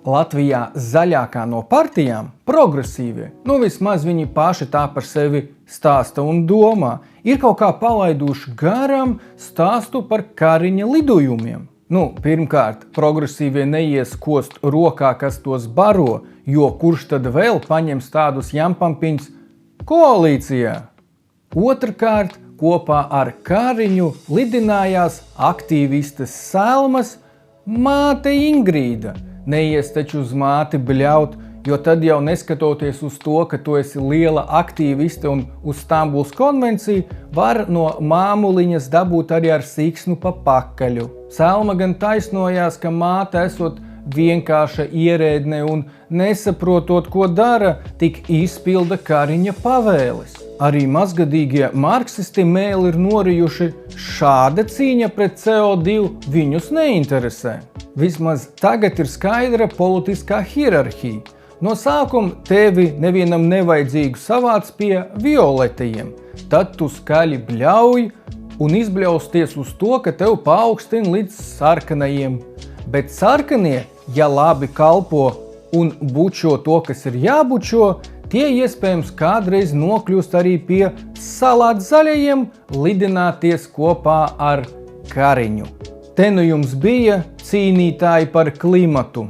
Latvijā zaļākā no partijām, progresīvie, vismaz viņi paši tā par sevi stāsta un domā, ir kaut kā palaiduši garām stāstu par Kariņa lidojumiem. Pirmkārt, progresīvie neies kost rokā, kas tos baro, jo kurš tad vēl paņems tādus jampampiņus koalīcijā? Otrkārt, kopā ar Kariņu lidinājās aktīvistes Selmas māte Ingrīda. Neies taču uz māti bļaut, jo tad jau neskatoties uz to, ka tu esi liela aktīviste un uz Stambulas konvenciju, var no māmuliņas dabūt arī ar siksnu pa pakaļu. Selma gan taisnojās, ka māte esot vienkārša ierēdne un nesaprotot, ko dara, tik izpilda Kariņa pavēles. Arī mazgadīgie marksisti mēli ir norijuši, šāda cīņa pret CO2 viņus neinteresē. Vismaz tagad ir skaidra politiskā hierarhija. No sākuma tevi nevienam nevajadzīgu savāc pie violetajiem, tad tu skaļi bļauj un izbļausties uz to, ka tev paaugstina līdz sarkanajiem. Bet sarkanie, ja labi kalpo un bučo to, kas ir jābučo, tie iespējams kādreiz nokļūst arī pie salāt zaļajiem, lidināties kopā ar Kariņu. Te nu jums bija cīnītāji par klimatu.